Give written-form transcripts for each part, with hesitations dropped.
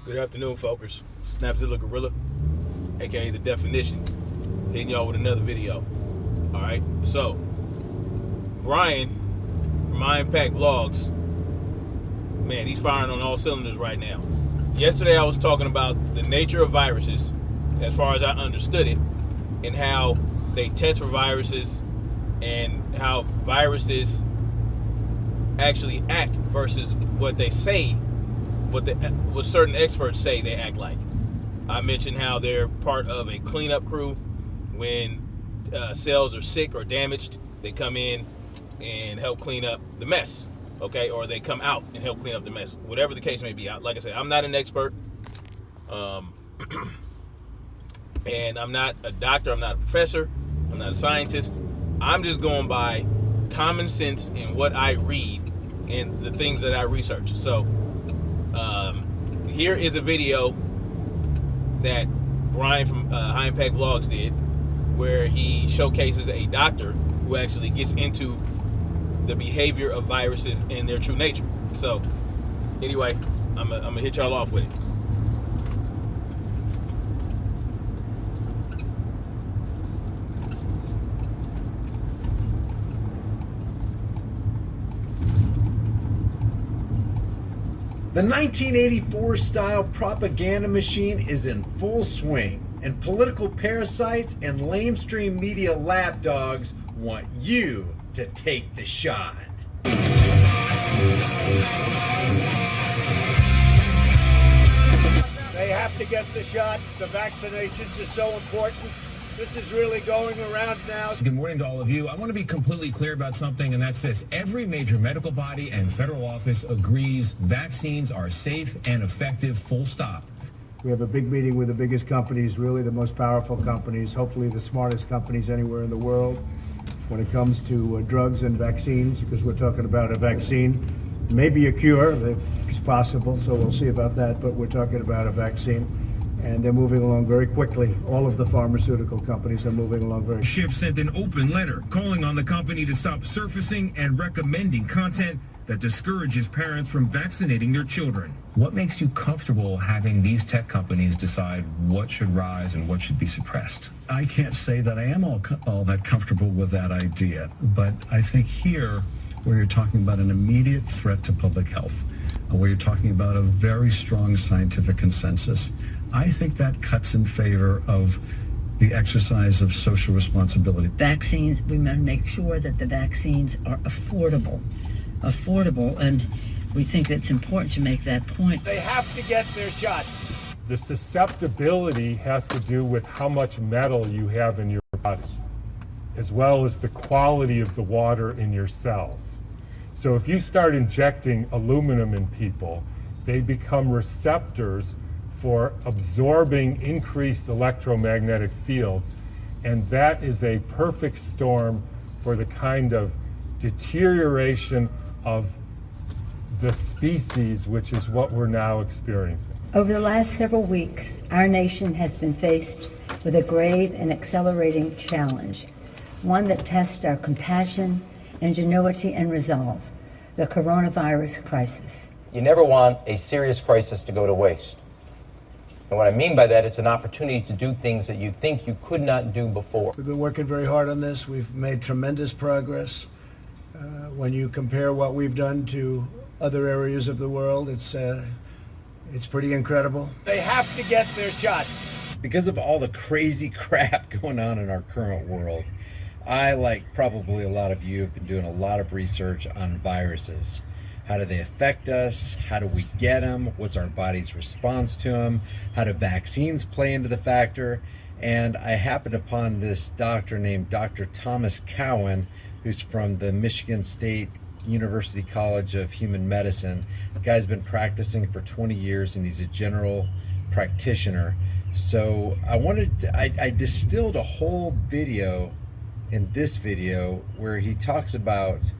Good afternoon, folks. Snapzilla Gorilla, aka The Definition, hitting y'all with another video. Alright, so Brian from Iron Pack Vlogs, man, he's firing on all cylinders right now. Yesterday I was talking about the nature of viruses, as far as I understood it, and how they test for viruses and how viruses actually act versus what they say, what certain experts say they act like. I mentioned how they're part of a cleanup crew. When cells are sick or damaged, they come in and help clean up the mess, okay? Or they come out and help clean up the mess, whatever the case may be. Like I said, I'm not an expert, and I'm not a doctor, I'm not a professor, I'm not a scientist. I'm just going by common sense in what I read and the things that I research. So here is a video that Brian from High Impact Vlogs did, where he showcases a doctor who actually gets into the behavior of viruses and their true nature. So anyway, I'm gonna hit y'all off with it. The 1984 style propaganda machine is in full swing, and political parasites and lamestream media lapdogs want you to take the shot. They have to get the shot. The vaccinations are so important. This is really going around now. Good morning to all of you. I want to be completely clear about something, and that's this. Every major medical body and federal office agrees vaccines are safe and effective, full stop. We have a big meeting with the biggest companies, really the most powerful companies, hopefully the smartest companies anywhere in the world when it comes to drugs and vaccines, because we're talking about a vaccine, maybe a cure, if it's possible, so we'll see about that, but we're talking about a vaccine. And they're moving along very quickly. All of the pharmaceutical companies are moving along very quickly. Schiff sent an open letter calling on the company to stop surfacing and recommending content that discourages parents from vaccinating their children. What makes you comfortable having these tech companies decide what should rise and what should be suppressed? I can't say that I am all that comfortable with that idea, but I think here, where you're talking about an immediate threat to public health, where you're talking about a very strong scientific consensus, I think that cuts in favor of the exercise of social responsibility. Vaccines, we must make sure that the vaccines are affordable, and we think it's important to make that point. They have to get their shots. The susceptibility has to do with how much metal you have in your body, as well as the quality of the water in your cells. So if you start injecting aluminum in people, they become receptors for absorbing increased electromagnetic fields, and that is a perfect storm for the kind of deterioration of the species, which is what we're now experiencing. Over the last several weeks, our nation has been faced with a grave and accelerating challenge, one that tests our compassion, ingenuity, and resolve: the coronavirus crisis. You never want a serious crisis to go to waste. And what I mean by that, it's an opportunity to do things that you think you could not do before. We've been working very hard on this. We've made tremendous progress. When you compare what we've done to other areas of the world, it's pretty incredible. They have to get their shots. Because of all the crazy crap going on in our current world, I, like probably a lot of you, have been doing a lot of research on viruses. How do they affect us? How do we get them? What's our body's response to them? How do vaccines play into the factor? And I happened upon this doctor named Dr. Thomas Cowan, who's from the Michigan State University College of Human Medicine. The guy's been practicing for 20 years and he's a general practitioner. So I distilled a whole video in this video where he talks about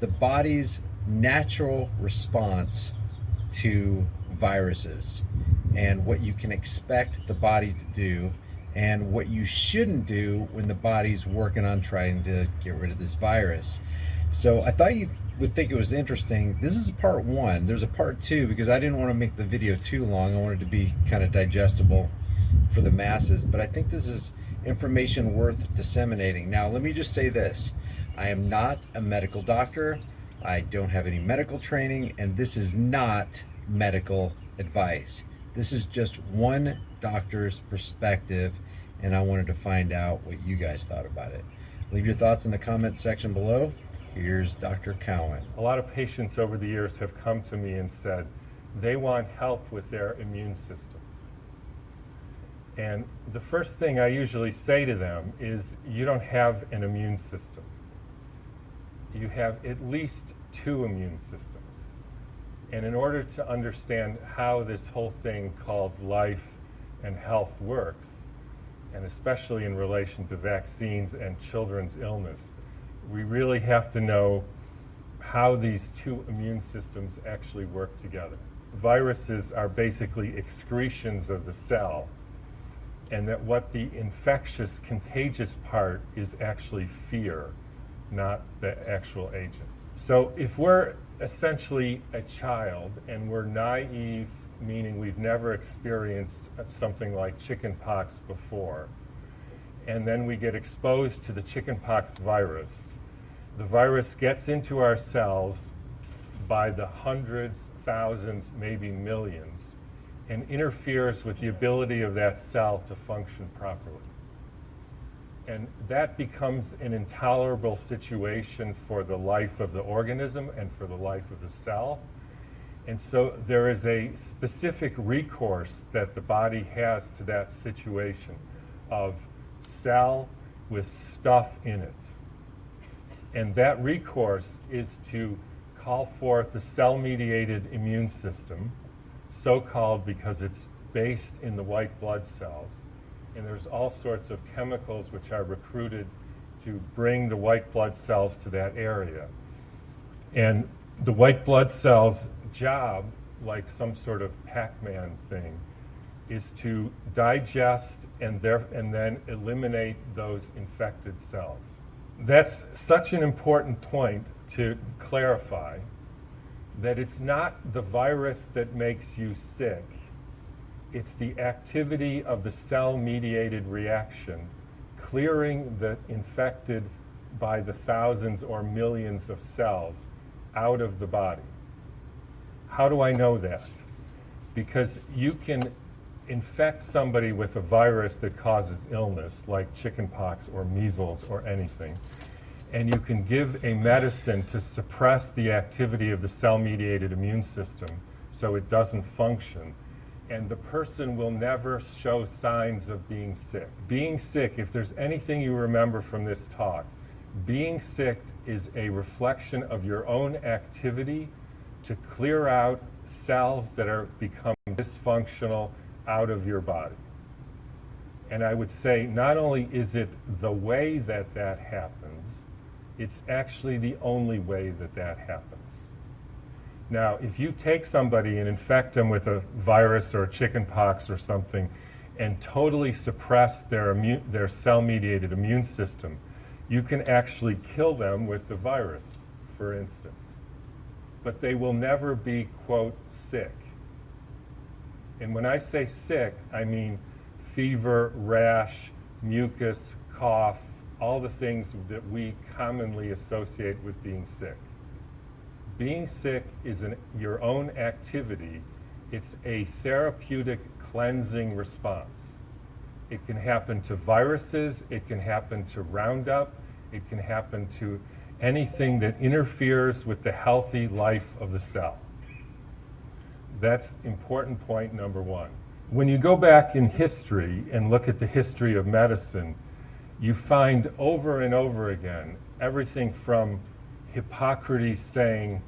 the body's natural response to viruses and what you can expect the body to do and what you shouldn't do when the body's working on trying to get rid of this virus. So I thought would think it was interesting, this is part one. There's a part two because I didn't want to make the video too long. I wanted to be kind of digestible for the masses, but I think this is information worth disseminating. Now, let me just say this. I am not a medical doctor. I don't have any medical training, and this is not medical advice. This is just one doctor's perspective, and I wanted to find out what you guys thought about it. Leave your thoughts in the comments section below. Here's Dr. Cowan. A lot of patients over the years have come to me and said they want help with their immune system. And the first thing I usually say to them is, you don't have an immune system. You have at least two immune systems. And in order to understand how this whole thing called life and health works, and especially in relation to vaccines and children's illness, we really have to know how these two immune systems actually work together. Viruses are basically excretions of the cell, and that what the infectious, contagious part is actually fear, not the actual agent. So if we're essentially a child and we're naive, meaning we've never experienced something like chickenpox before, and then we get exposed to the chickenpox virus, the virus gets into our cells by the hundreds, thousands, maybe millions, and interferes with the ability of that cell to function properly. And that becomes an intolerable situation for the life of the organism and for the life of the cell. And so there is a specific recourse that the body has to that situation of cell with stuff in it. And that recourse is to call forth the cell-mediated immune system, so-called because it's based in the white blood cells. And there's all sorts of chemicals which are recruited to bring the white blood cells to that area. And the white blood cells' job, like some sort of Pac-Man thing, is to digest and then eliminate those infected cells. That's such an important point to clarify, that it's not the virus that makes you sick. It's the activity of the cell-mediated reaction, clearing the infected by the thousands or millions of cells out of the body. How do I know that? Because you can infect somebody with a virus that causes illness, like chickenpox or measles or anything, and you can give a medicine to suppress the activity of the cell-mediated immune system so it doesn't function, and the person will never show signs of being sick. Being sick, if there's anything you remember from this talk, being sick is a reflection of your own activity to clear out cells that are become dysfunctional out of your body. And I would say not only is it the way that that happens, it's actually the only way that that happens. Now, if you take somebody and infect them with a virus or chickenpox or something and totally suppress their cell-mediated immune system, you can actually kill them with the virus, for instance. But they will never be, quote, sick. And when I say sick, I mean fever, rash, mucus, cough, all the things that we commonly associate with being sick. Being sick is your own activity. It's a therapeutic cleansing response. It can happen to viruses, it can happen to Roundup, it can happen to anything that interferes with the healthy life of the cell. That's important point number one. When you go back in history and look at the history of medicine, you find over and over again everything from Hippocrates saying,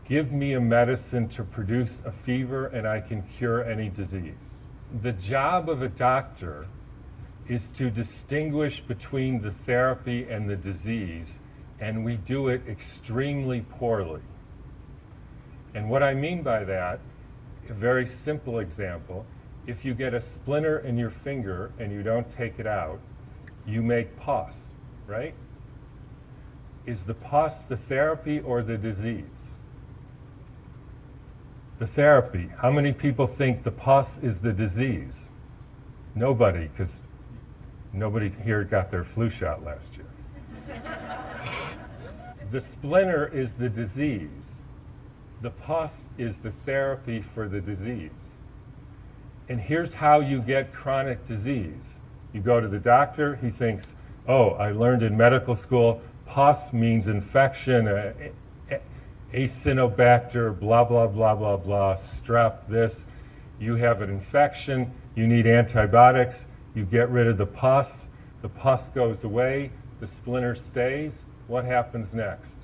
give me a medicine to produce a fever and I can cure any disease. The job of a doctor is to distinguish between the therapy and the disease, and we do it extremely poorly. And what I mean by that, a very simple example, if you get a splinter in your finger and you don't take it out, you make pus, right? Is the pus the therapy or the disease? The therapy. How many people think the pus is the disease? Nobody, because nobody here got their flu shot last year. The splinter is the disease. The pus is the therapy for the disease. And here's how you get chronic disease. You go to the doctor, he thinks, oh, I learned in medical school, pus means infection, Acinetobacter, blah, blah, blah, blah, blah, strep, this. You have an infection, you need antibiotics, you get rid of the pus goes away, the splinter stays. What happens next?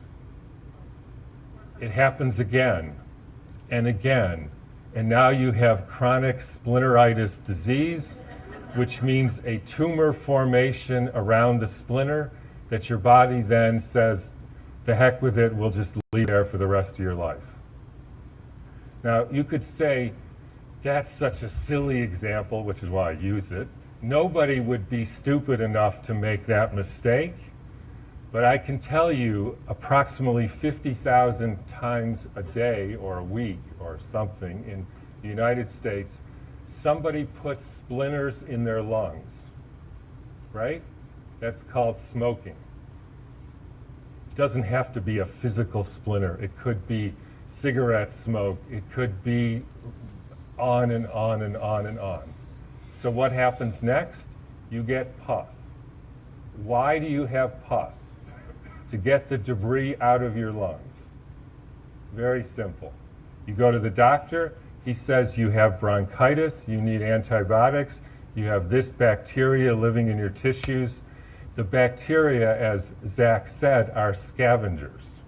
It happens again and again. And now you have chronic splinteritis disease, which means a tumor formation around the splinter that your body then says, the heck with it, we'll just leave there for the rest of your life. Now, you could say, that's such a silly example, which is why I use it. Nobody would be stupid enough to make that mistake. But I can tell you approximately 50,000 times a day or a week or something in the United States, somebody puts splinters in their lungs, right? That's called smoking. It doesn't have to be a physical splinter. It could be cigarette smoke. It could be on and on and on and on. So what happens next? You get pus. Why do you have pus? To get the debris out of your lungs. Very simple. You go to the doctor, he says you have bronchitis, you need antibiotics, you have this bacteria living in your tissues. The bacteria, as Zach said, are scavengers.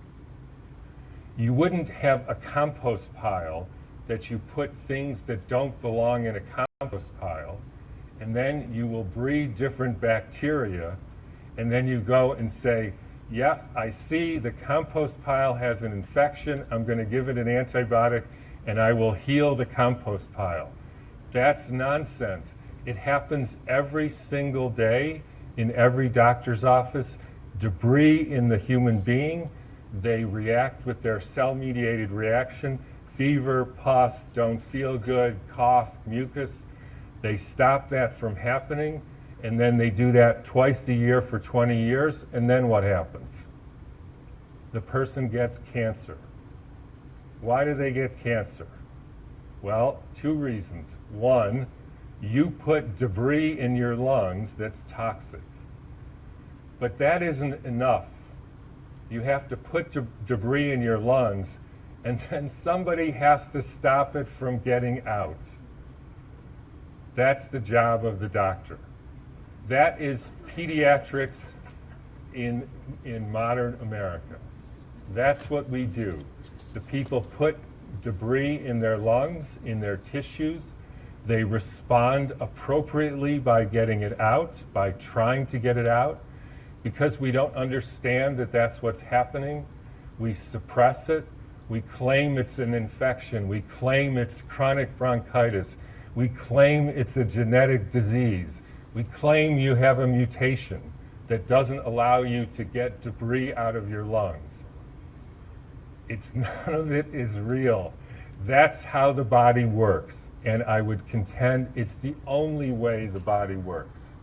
You wouldn't have a compost pile that you put things that don't belong in a compost pile, and then you will breed different bacteria, and then you go and say, yeah, I see the compost pile has an infection. I'm going to give it an antibiotic and I will heal the compost pile. That's nonsense. It happens every single day in every doctor's office. Debris in the human being, they react with their cell-mediated reaction. Fever, pus, don't feel good, cough, mucus. They stop that from happening. And then they do that twice a year for 20 years, and then what happens? The person gets cancer. Why do they get cancer? Well, two reasons. One, you put debris in your lungs that's toxic. But that isn't enough. You have to put debris in your lungs, and then somebody has to stop it from getting out. That's the job of the doctor. That is pediatrics in modern America. That's what we do. The people put debris in their lungs, in their tissues. They respond appropriately by getting it out, by trying to get it out. Because we don't understand that that's what's happening, we suppress it. We claim it's an infection. We claim it's chronic bronchitis. We claim it's a genetic disease. We claim you have a mutation that doesn't allow you to get debris out of your lungs. None of it is real. That's how the body works. And I would contend it's the only way the body works.